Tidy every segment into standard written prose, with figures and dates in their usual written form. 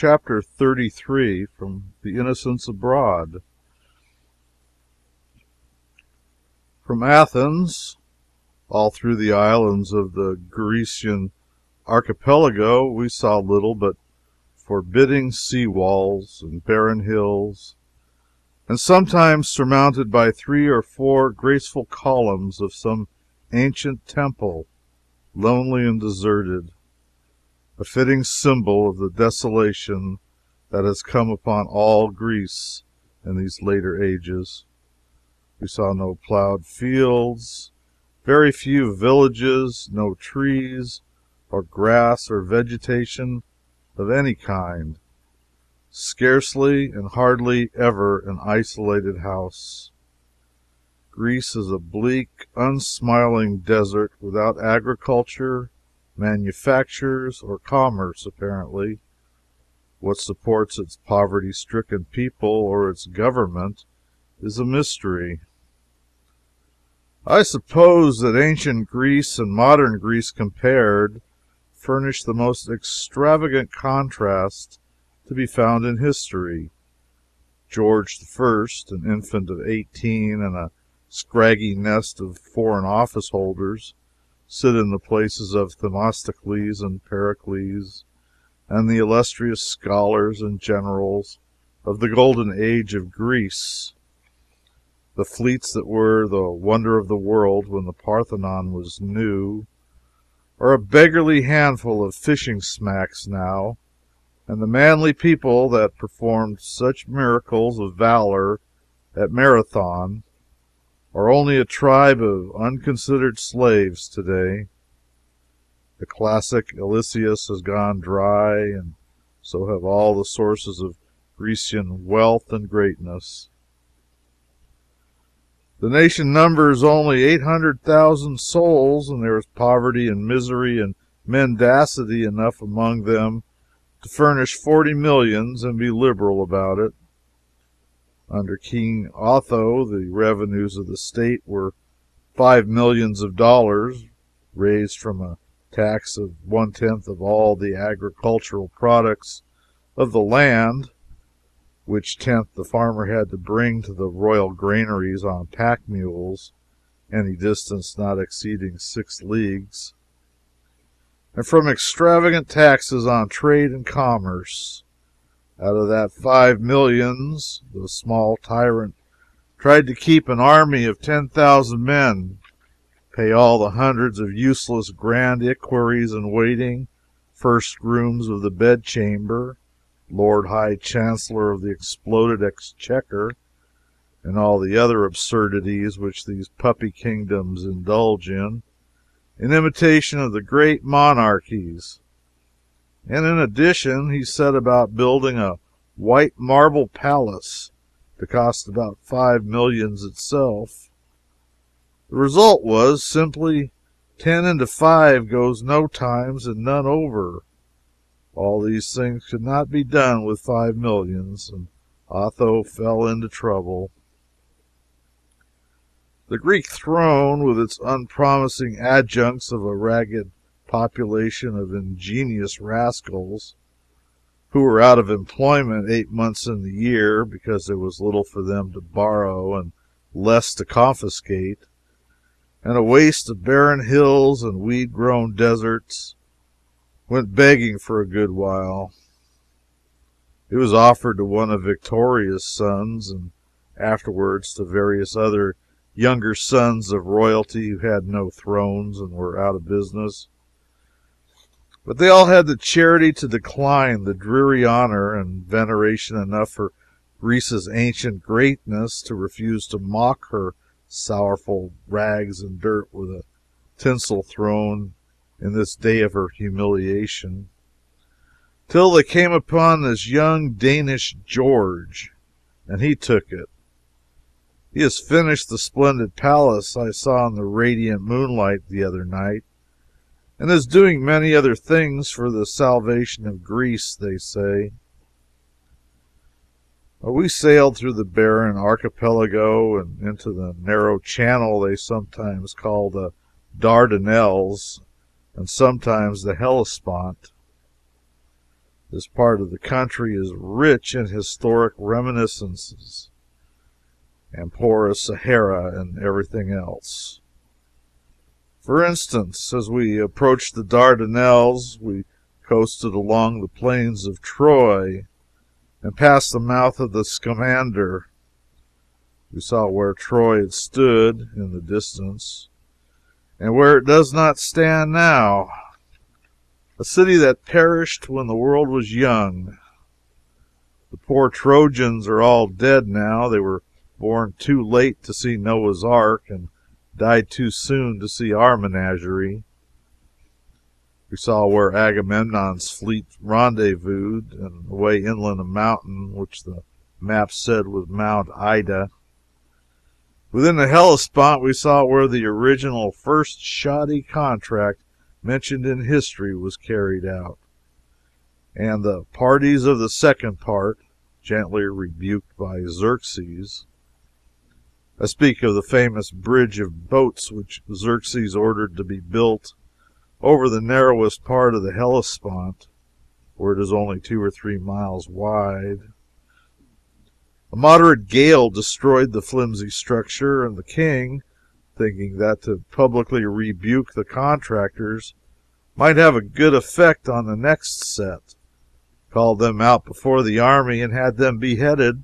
Chapter 33 from The Innocents Abroad. From Athens, all through the islands of the Grecian Archipelago, we saw little but forbidding sea walls and barren hills, and sometimes surmounted by 3 or 4 graceful columns of some ancient temple, lonely and deserted, a fitting symbol of the desolation that has come upon all Greece in these later ages. We saw no plowed fields, very few villages, no trees or grass or vegetation of any kind, scarcely and hardly ever an isolated house. Greece is a bleak, unsmiling desert without agriculture, manufactures, or commerce, apparently. What supports its poverty-stricken people or its government is a mystery. I suppose that ancient Greece and modern Greece compared furnish the most extravagant contrast to be found in history. George I, an infant of 18, and a scraggy nest of foreign office holders sit in the places of Themistocles and Pericles and the illustrious scholars and generals of the golden age of Greece. The fleets that were the wonder of the world when the Parthenon was new are a beggarly handful of fishing smacks now, and the manly people that performed such miracles of valor at Marathon are only a tribe of unconsidered slaves today. The classic Elysius has gone dry, and so have all the sources of Grecian wealth and greatness. The nation numbers only 800,000 souls, and there is poverty and misery and mendacity enough among them to furnish 40 millions and be liberal about it. Under King Otho, the revenues of the state were $5 millions, raised from a tax of 1/10 of all the agricultural products of the land, which tenth the farmer had to bring to the royal granaries on pack mules, any distance not exceeding 6 leagues, and from extravagant taxes on trade and commerce. Out of that 5 millions, the small tyrant tried to keep an army of 10,000 men, pay all the hundreds of useless grand equerries in waiting, first grooms of the bedchamber, Lord High Chancellor of the exploded Exchequer, and all the other absurdities which these puppy kingdoms indulge in imitation of the great monarchies. And in addition, he set about building a white marble palace to cost about 5 millions itself. The result was simply 10 into 5 goes no times and none over. All these things could not be done with 5 millions, and Otho fell into trouble. The Greek throne, with its unpromising adjuncts of a ragged population of ingenious rascals who were out of employment 8 months in the year because there was little for them to borrow and less to confiscate, and a waste of barren hills and weed-grown deserts, went begging for a good while. It was offered to one of Victoria's sons, and afterwards to various other younger sons of royalty who had no thrones and were out of business. But they all had the charity to decline the dreary honor, and veneration enough for Greece's ancient greatness to refuse to mock her sorrowful rags and dirt with a tinsel throne in this day of her humiliation, till they came upon this young Danish George, and he took it. He has finished the splendid palace I saw in the radiant moonlight the other night, and is doing many other things for the salvation of Greece, they say. We sailed through the barren archipelago and into the narrow channel they sometimes call the Dardanelles and sometimes the Hellespont. This part of the country is rich in historic reminiscences, and poor as Sahara and everything else. For instance, as we approached the Dardanelles, we coasted along the plains of Troy and past the mouth of the Scamander. We saw where Troy had stood in the distance, and where it does not stand now, a city that perished when the world was young. The poor Trojans are all dead now. They were born too late to see Noah's Ark and died too soon to see our menagerie. We saw where Agamemnon's fleet rendezvoused, and away inland a mountain which the map said was Mount Ida. Within the Hellespont we saw where the original first shoddy contract mentioned in history was carried out, and the parties of the second part gently rebuked by Xerxes. I speak of the famous bridge of boats which Xerxes ordered to be built over the narrowest part of the Hellespont, where it is only 2 or 3 miles wide. A moderate gale destroyed the flimsy structure, and the king, thinking that to publicly rebuke the contractors might have a good effect on the next set, called them out before the army and had them beheaded.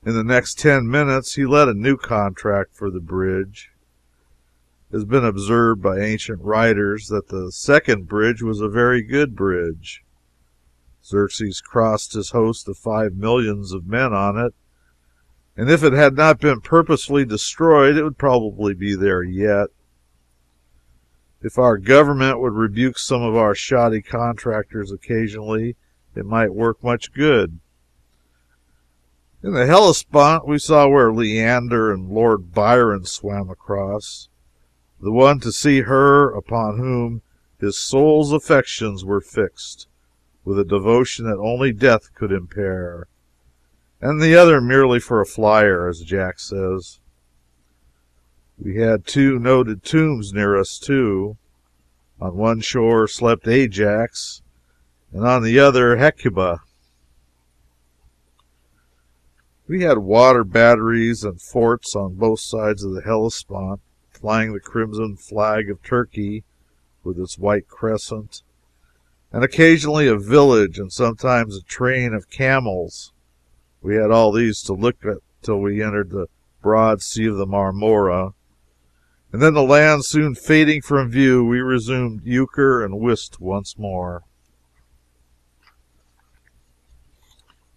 In the next 10 minutes he let a new contract for the bridge. It has been observed by ancient writers that the second bridge was a very good bridge. Xerxes crossed his host of 5 millions of men on it, and if it had not been purposely destroyed, it would probably be there yet. If our government would rebuke some of our shoddy contractors occasionally, it might work much good. In the Hellespont we saw where Leander and Lord Byron swam across, the one to see her upon whom his soul's affections were fixed, with a devotion that only death could impair, and the other merely for a flyer, as Jack says. We had 2 noted tombs near us, too. On one shore slept Ajax, and on the other Hecuba. We had water batteries and forts on both sides of the Hellespont, flying the crimson flag of Turkey with its white crescent, and occasionally a village and sometimes a train of camels. We had all these to look at till we entered the broad sea of the Marmora, and then the land soon fading from view, we resumed euchre and whist once more.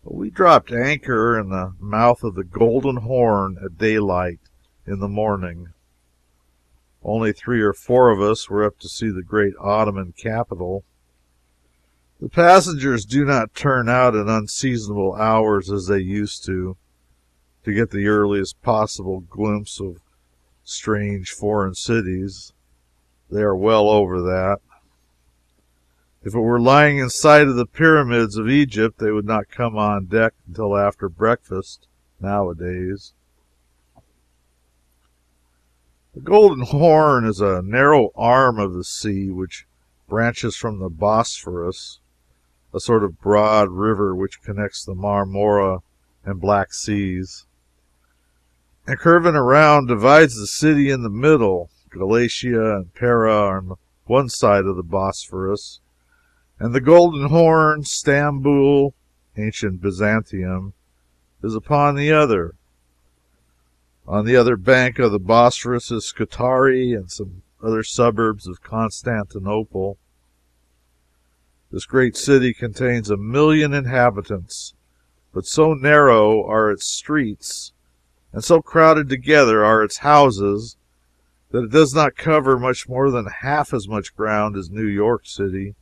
We dropped anchor in the mouth of the Golden Horn at daylight in the morning. Only 3 or 4 of us were up to see the great Ottoman capital. The passengers do not turn out at unseasonable hours as they used to get the earliest possible glimpse of strange foreign cities. They are well over that. If it were lying in sight of the pyramids of Egypt, they would not come on deck until after breakfast, nowadays. The Golden Horn is a narrow arm of the sea which branches from the Bosphorus, a sort of broad river which connects the Marmora and Black Seas, and curving around divides the city in the middle. Galatia and Pera are on one side of the Bosphorus, and the Golden Horn, Stamboul, ancient Byzantium, is upon the other. On the other bank of the Bosphorus is Scutari and some other suburbs of Constantinople. This great city contains 1,000,000 inhabitants, but so narrow are its streets, and so crowded together are its houses, that it does not cover much more than half as much ground as New York City.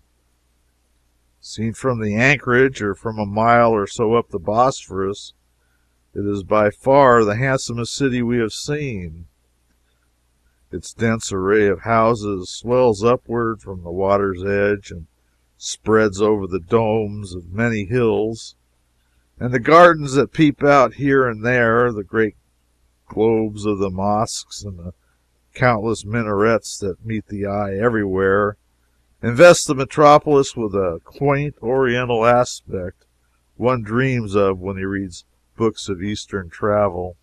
Seen from the anchorage, or from a mile or so up the Bosphorus, it is by far the handsomest city we have seen. Its dense array of houses swells upward from the water's edge and spreads over the domes of many hills, and the gardens that peep out here and there, the great globes of the mosques, and the countless minarets that meet the eye everywhere, Invest the metropolis with a quaint oriental aspect one dreams of when he reads books of Eastern travel.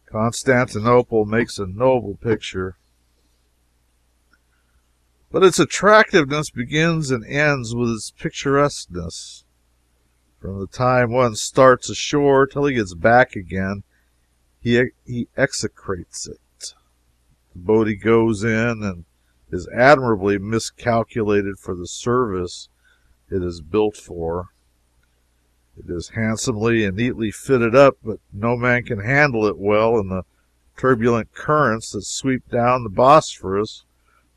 Constantinople makes a noble picture, but its attractiveness begins and ends with its picturesqueness. From the time one starts ashore till he gets back again, he execrates it. The boat he goes in and is admirably miscalculated for the service it is built for. It is handsomely and neatly fitted up, but no man can handle it well in the turbulent currents that sweep down the Bosphorus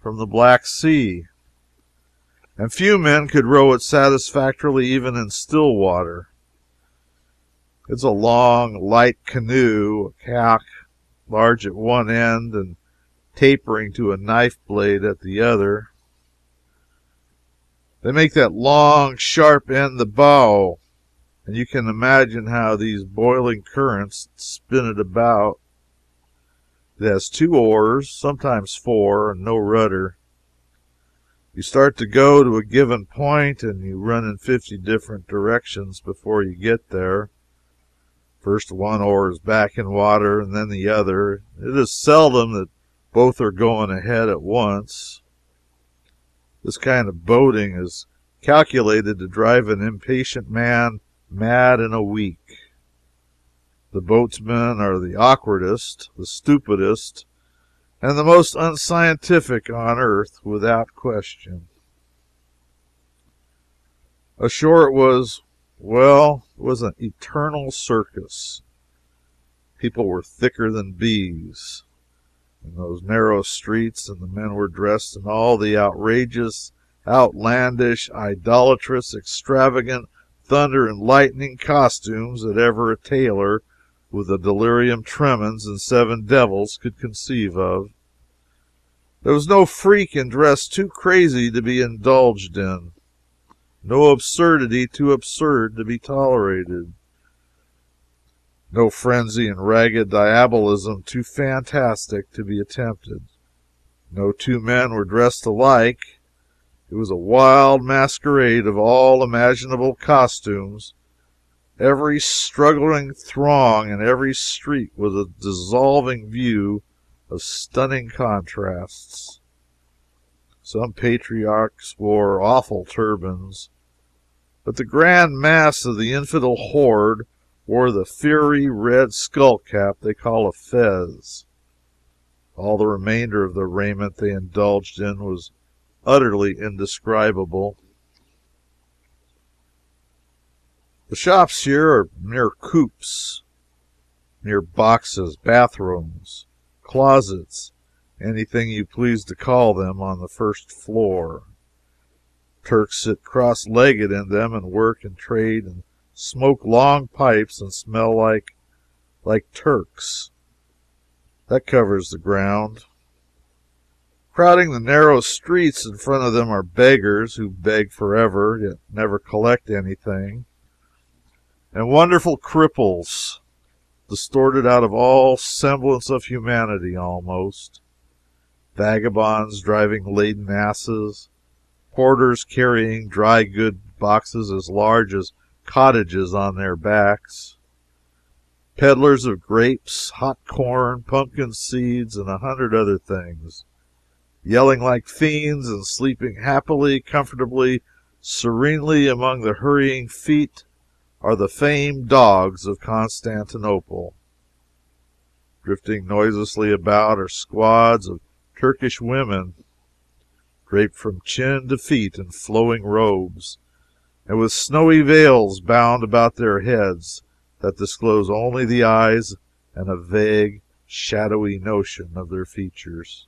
from the Black Sea, and few men could row it satisfactorily even in still water. It's a long, light canoe, a cack, large at one end and tapering to a knife blade at the other. They make that long, sharp end the bow, and you can imagine how these boiling currents spin it about. It has 2 oars, sometimes 4, and no rudder. You start to go to a given point, and you run in 50 different directions before you get there. First one oar is back in water, and then the other. It is seldom that both are going ahead at once. This kind of boating is calculated to drive an impatient man mad in a week. The boatsmen are the awkwardest, the stupidest, and the most unscientific on earth, without question. Ashore it was, well, it was an eternal circus. People were thicker than bees in those narrow streets, and the men were dressed in all the outrageous, outlandish, idolatrous, extravagant, thunder and lightning costumes that ever a tailor with a delirium tremens and 7 devils could conceive of. There was no freak in dress too crazy to be indulged in, no absurdity too absurd to be tolerated, no frenzy and ragged diabolism too fantastic to be attempted. No 2 men were dressed alike. It was a wild masquerade of all imaginable costumes. Every struggling throng in every street was a dissolving view of stunning contrasts. Some patriarchs wore awful turbans, but the grand mass of the infidel horde wore the fiery red skull cap they call a fez. All the remainder of the raiment they indulged in was utterly indescribable. The shops here are mere coops, mere boxes, bathrooms, closets, anything you please to call them, on the first floor. Turks sit cross-legged in them and work and trade and smoke long pipes and smell like Turks. That covers the ground. Crowding the narrow streets in front of them are beggars who beg forever, yet never collect anything, and wonderful cripples, distorted out of all semblance of humanity almost, vagabonds driving laden asses, porters carrying dry goods boxes as large as cottages on their backs, peddlers of grapes, hot corn, pumpkin seeds, and 100 other things, yelling like fiends and sleeping happily, comfortably, serenely among the hurrying feet, are the famed dogs of Constantinople. Drifting noiselessly about are squads of Turkish women, draped from chin to feet in flowing robes, and with snowy veils bound about their heads that disclose only the eyes and a vague, shadowy notion of their features.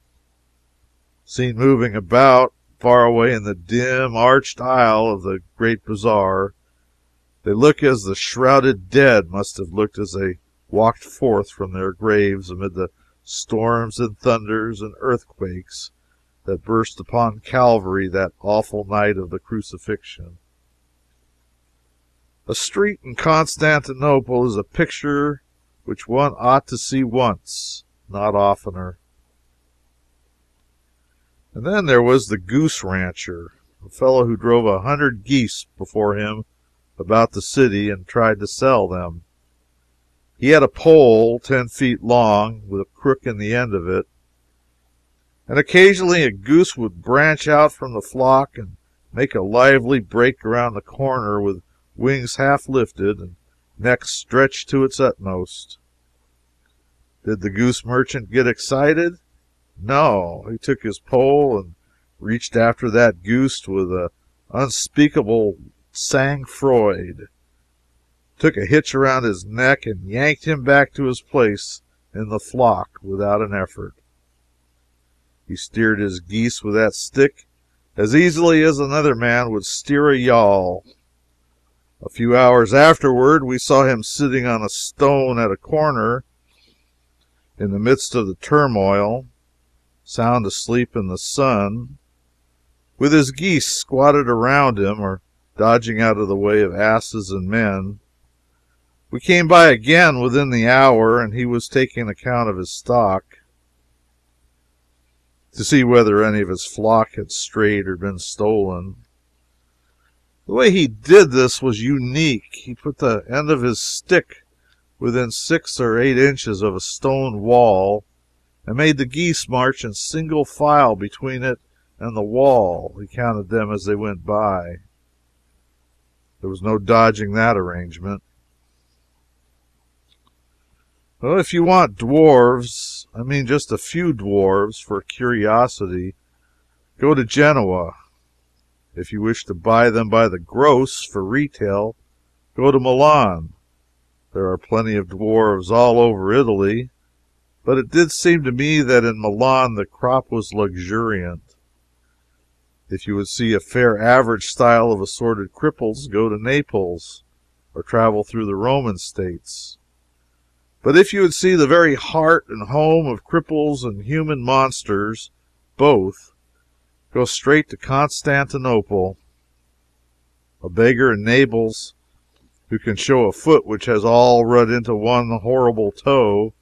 Seen moving about, far away in the dim, arched aisle of the Great Bazaar, they look as the shrouded dead must have looked as they walked forth from their graves amid the storms and thunders and earthquakes that burst upon Calvary that awful night of the crucifixion. A street in Constantinople is a picture which one ought to see once, not oftener. And then there was the Goose-Rancher, a fellow who drove 100 geese before him about the city and tried to sell them. He had a pole 10 feet long with a crook in the end of it, and occasionally a goose would branch out from the flock and make a lively break around the corner with wings half lifted and neck stretched to its utmost. Did the goose merchant get excited? No. He took his pole and reached after that goose with an unspeakable sang-froid, took a hitch around his neck, and yanked him back to his place in the flock without an effort. He steered his geese with that stick as easily as another man would steer a yawl. A few hours afterward, we saw him sitting on a stone at a corner in the midst of the turmoil, sound asleep in the sun, with his geese squatted around him or dodging out of the way of asses and men. We came by again within the hour, and he was taking account of his stock to see whether any of his flock had strayed or been stolen. The way he did this was unique. He put the end of his stick within 6 or 8 inches of a stone wall and made the geese march in single file between it and the wall. He counted them as they went by. There was no dodging that arrangement. Well, if you want dwarves, I mean just a few dwarves for curiosity, go to Genoa. If you wish to buy them by the gross for retail, go to Milan. There are plenty of dwarves all over Italy, but it did seem to me that in Milan the crop was luxuriant. If you would see a fair average style of assorted cripples, go to Naples or travel through the Roman states. But if you would see the very heart and home of cripples and human monsters, both, go straight to Constantinople. A beggar in Naples who can show a foot which has all run into one horrible toe,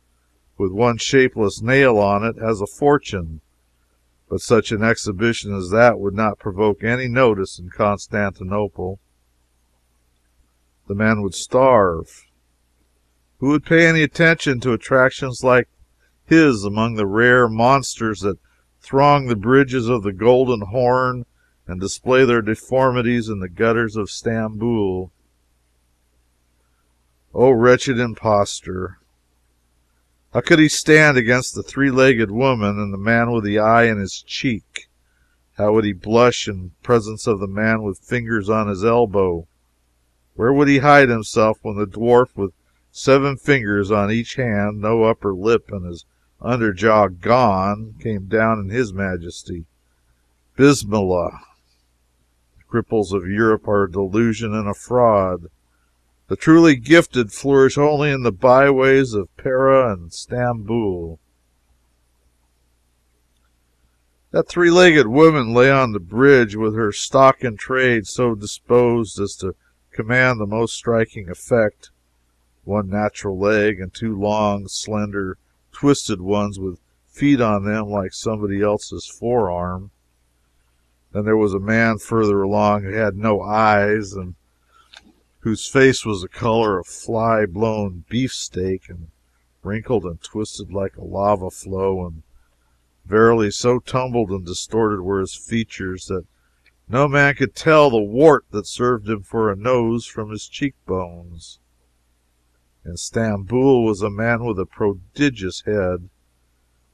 with one shapeless nail on it, has a fortune, but such an exhibition as that would not provoke any notice in Constantinople. The man would starve. Who would pay any attention to attractions like his among the rare monsters that throng the bridges of the Golden Horn and display their deformities in the gutters of Stamboul? O wretched impostor! How could he stand against the 3-legged woman and the man with the eye in his cheek? How would he blush in presence of the man with fingers on his elbow? Where would he hide himself when the dwarf with 7 fingers on each hand, no upper lip, and his under jaw gone, came down in his majesty? Bismillah! The cripples of Europe are a delusion and a fraud. The truly gifted flourish only in the byways of Pera and Stamboul. That 3-legged woman lay on the bridge with her stock in trade so disposed as to command the most striking effect. 1 natural leg and 2 long, slender, twisted ones with feet on them like somebody else's forearm. Then there was a man further along who had no eyes and whose face was the color of fly-blown beefsteak and wrinkled and twisted like a lava flow, and verily so tumbled and distorted were his features that no man could tell the wart that served him for a nose from his cheekbones. In Stamboul was a man with a prodigious head,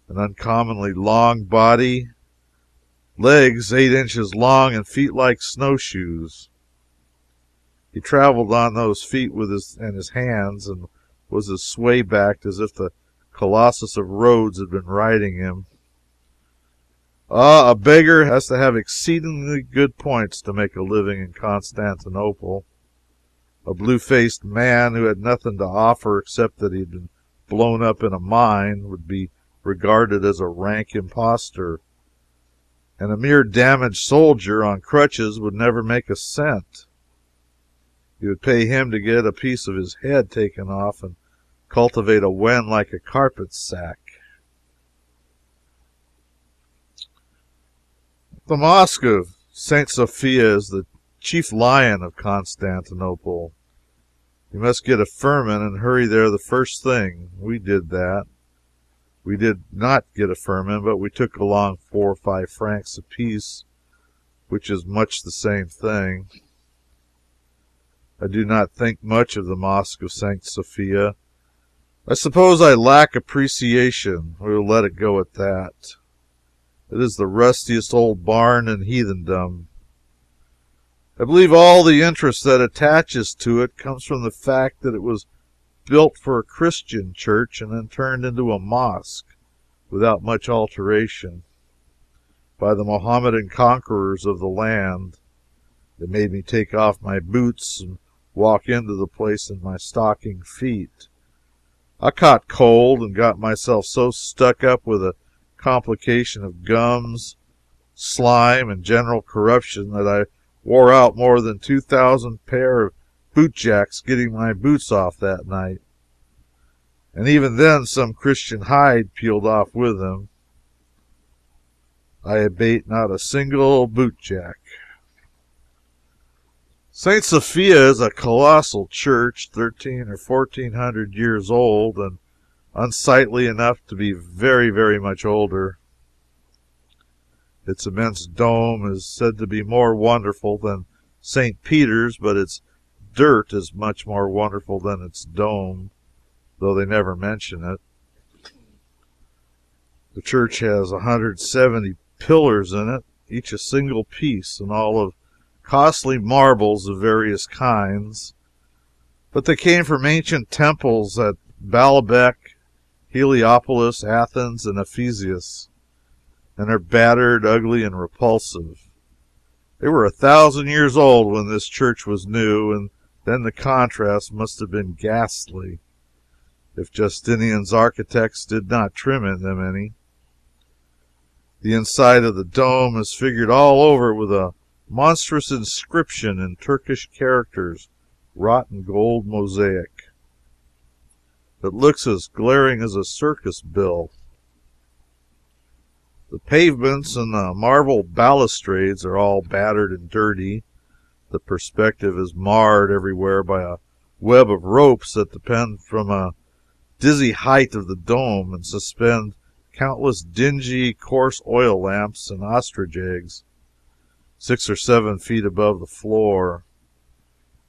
an uncommonly long body, legs 8 inches long, and feet like snowshoes. He traveled on those feet with his hands, and was as sway-backed as if the Colossus of Rhodes had been riding him. Ah, a beggar has to have exceedingly good points to make a living in Constantinople. A blue-faced man who had nothing to offer except that he had been blown up in a mine would be regarded as a rank impostor, and a mere damaged soldier on crutches would never make a cent. It would pay him to get a piece of his head taken off and cultivate a wen like a carpet sack. The Mosque of St. Sophia is the chief lion of Constantinople. You must get a firman and hurry there the first thing. We did that. We did not get a firman, but we took along 4 or 5 francs apiece, which is much the same thing. I do not think much of the Mosque of St. Sophia. I suppose I lack appreciation. We will let it go at that. It is the rustiest old barn in heathendom. I believe all the interest that attaches to it comes from the fact that it was built for a Christian church and then turned into a mosque without much alteration by the Mohammedan conquerors of the land. It made me take off my boots and walk into the place in my stocking feet. I caught cold and got myself so stuck up with a complication of gums, slime, and general corruption that I wore out more than 2,000 pair of bootjacks getting my boots off that night, and even then some Christian hide peeled off with them. I abate not a single bootjack. St. Sophia is a colossal church, 13 or 1400 years old, and unsightly enough to be very, very much older. Its immense dome is said to be more wonderful than St. Peter's, but its dirt is much more wonderful than its dome, though they never mention it. The church has 170 pillars in it, each a single piece, and all of costly marbles of various kinds, but they came from ancient temples at Baalbek, Heliopolis, Athens, and Ephesus, and are battered, ugly, and repulsive. They were 1,000 years old when this church was new, and then the contrast must have been ghastly, if Justinian's architects did not trim in them any. The inside of the dome is figured all over with a monstrous inscription in Turkish characters wrought in gold mosaic that looks as glaring as a circus bill. The pavements and the marble balustrades are all battered and dirty. The perspective is marred everywhere by a web of ropes that depend from a dizzy height of the dome and suspend countless dingy, coarse oil lamps and ostrich eggs 6 or 7 feet above the floor.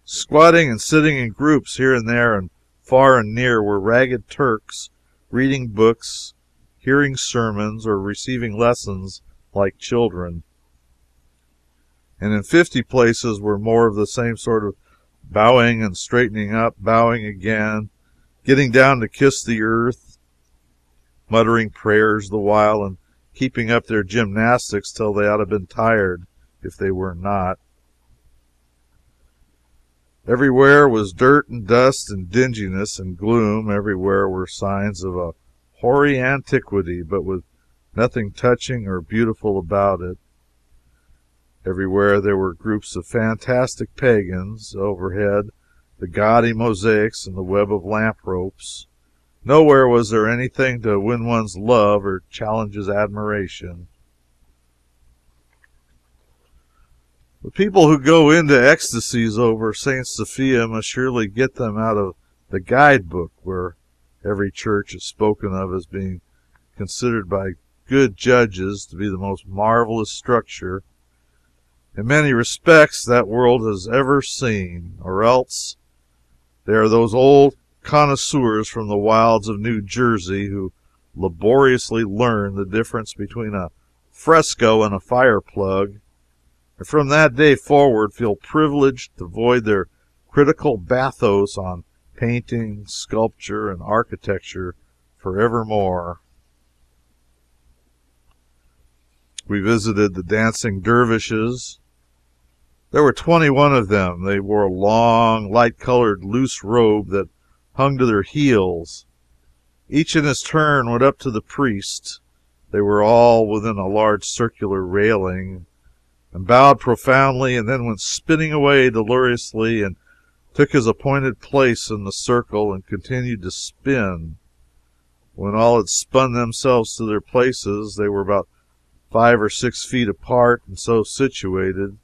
Squatting and sitting in groups here and there and far and near were ragged Turks reading books, hearing sermons, or receiving lessons like children. And in 50 places were more of the same sort of bowing and straightening up, bowing again, getting down to kiss the earth, muttering prayers the while, and keeping up their gymnastics till they ought to have been tired if they were not. Everywhere was dirt and dust and dinginess and gloom. Everywhere were signs of a hoary antiquity, but with nothing touching or beautiful about it. Everywhere there were groups of fantastic pagans. Overhead, the gaudy mosaics and the web of lamp ropes. Nowhere was there anything to win one's love or challenge his admiration. The people who go into ecstasies over St. Sophia must surely get them out of the guidebook, where every church is spoken of as being considered by good judges to be the most marvelous structure in many respects that world has ever seen, or else they are those old connoisseurs from the wilds of New Jersey who laboriously learn the difference between a fresco and a fire plug, and from that day forward feel privileged to void their critical bathos on painting, sculpture, and architecture forevermore. We visited the dancing dervishes. There were 21 of them. They wore a long, light-colored, loose robe that hung to their heels. Each in his turn went up to the priest. They were all within a large circular railing, and bowed profoundly, and then went spinning away deliriously and took his appointed place in the circle and continued to spin. When all had spun themselves to their places, they were about 5 or 6 feet apart, and so situated,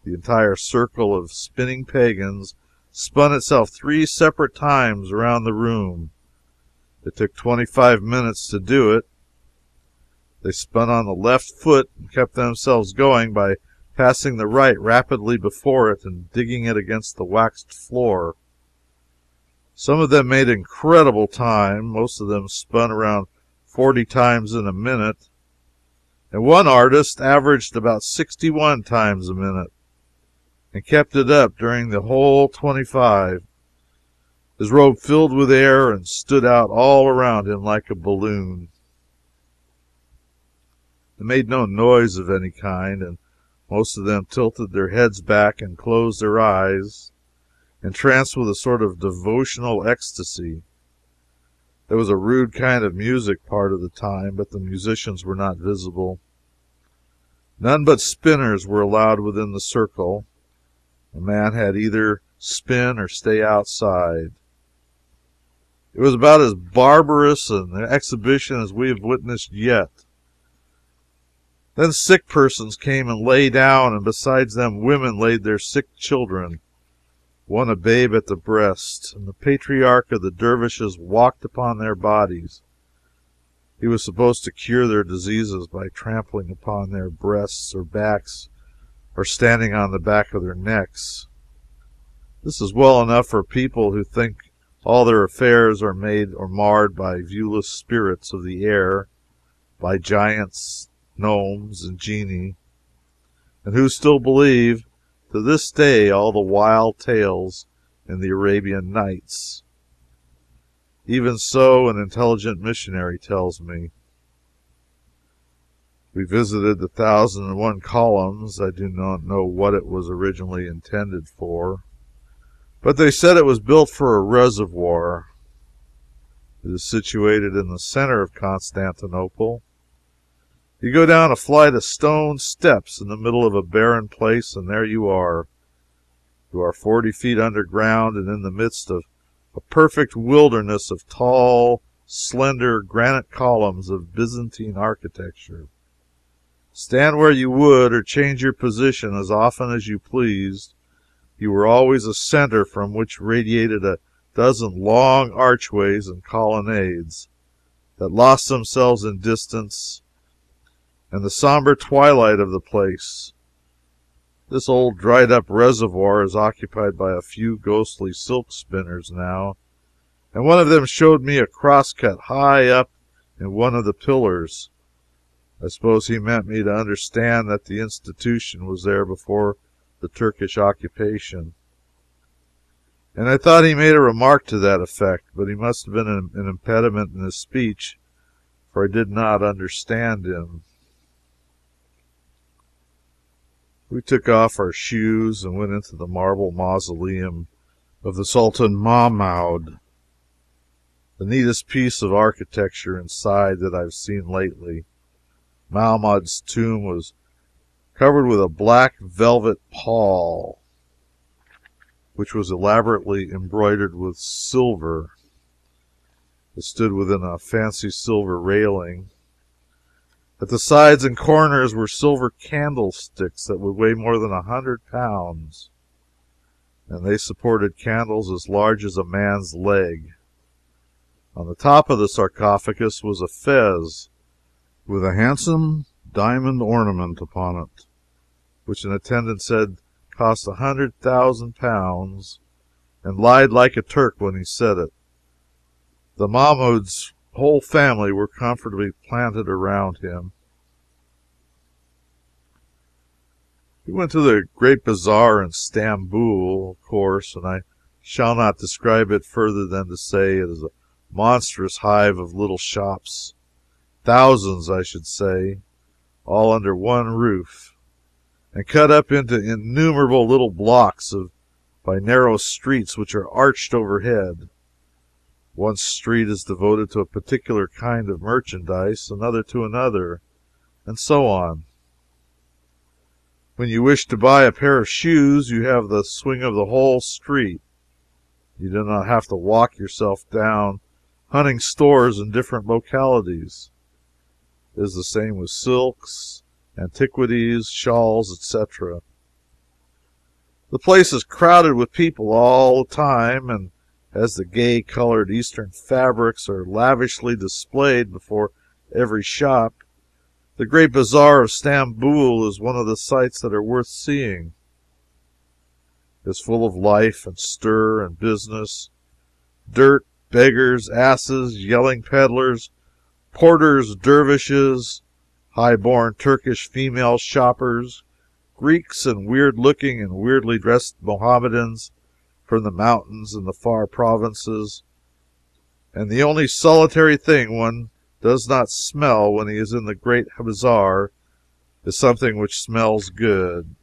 the entire circle of spinning pagans spun itself 3 separate times around the room. It took 25 minutes to do it. They spun on the left foot and kept themselves going by passing the right rapidly before it and digging it against the waxed floor. Some of them made incredible time. Most of them spun around 40 times in a minute, and one artist averaged about 61 times a minute and kept it up during the whole 25. His robe filled with air and stood out all around him like a balloon. They made no noise of any kind, and most of them tilted their heads back and closed their eyes, entranced with a sort of devotional ecstasy. There was a rude kind of music part of the time, but the musicians were not visible. None but spinners were allowed within the circle. A man had either spin or stay outside. It was about as barbarous an exhibition as we have witnessed yet. Then sick persons came and lay down, and besides them women laid their sick children, one a babe at the breast, and the patriarch of the dervishes walked upon their bodies. He was supposed to cure their diseases by trampling upon their breasts or backs, or standing on the back of their necks. This is well enough for people who think all their affairs are made or marred by viewless spirits of the air, by giants, gnomes, and genii, and who still believe to this day all the wild tales in the Arabian Nights. Even so, an intelligent missionary tells me. We visited the 1,001 columns. I do not know what it was originally intended for, but they said it was built for a reservoir. It is situated in the center of Constantinople. You go down a flight of stone steps in the middle of a barren place, and there you are. You are 40 feet underground and in the midst of a perfect wilderness of tall, slender granite columns of Byzantine architecture. Stand where you would or change your position as often as you pleased, you were always a center from which radiated a dozen long archways and colonnades that lost themselves in distance and the somber twilight of the place. This old dried up reservoir is occupied by a few ghostly silk spinners now, and one of them showed me a cross cut high up in one of the pillars. I suppose he meant me to understand that the institution was there before the Turkish occupation, and I thought he made a remark to that effect, but he must have been an impediment in his speech, for I did not understand him. We took off our shoes and went into the marble mausoleum of the Sultan Mahmud, the neatest piece of architecture inside that I have seen lately. Mahmud's tomb was covered with a black velvet pall, which was elaborately embroidered with silver. It stood within a fancy silver railing. At the sides and corners were silver candlesticks that would weigh more than 100 pounds, and they supported candles as large as a man's leg. On the top of the sarcophagus was a fez with a handsome diamond ornament upon it, which an attendant said cost 100,000 pounds, and lied like a Turk when he said it. The Mahmud's whole family were comfortably planted around him. We went to the Great Bazaar in Stamboul, of course, and I shall not describe it further than to say it is a monstrous hive of little shops, thousands, I should say, all under one roof, and cut up into innumerable little blocks by narrow streets which are arched overhead. One street is devoted to a particular kind of merchandise, another to another, and so on. When you wish to buy a pair of shoes, you have the swing of the whole street. You do not have to walk yourself down, hunting stores in different localities. is the same with silks, antiquities, shawls, etc. The place is crowded with people all the time, and as the gay colored Eastern fabrics are lavishly displayed before every shop, the Great Bazaar of Stamboul is one of the sights that are worth seeing. It is full of life and stir and business. Dirt, beggars, asses, yelling peddlers, porters, dervishes, high-born Turkish female shoppers, Greeks, and weird-looking and weirdly dressed Mohammedans from the mountains and the far provinces, and the only solitary thing one does not smell when he is in the Great Bazaar is something which smells good.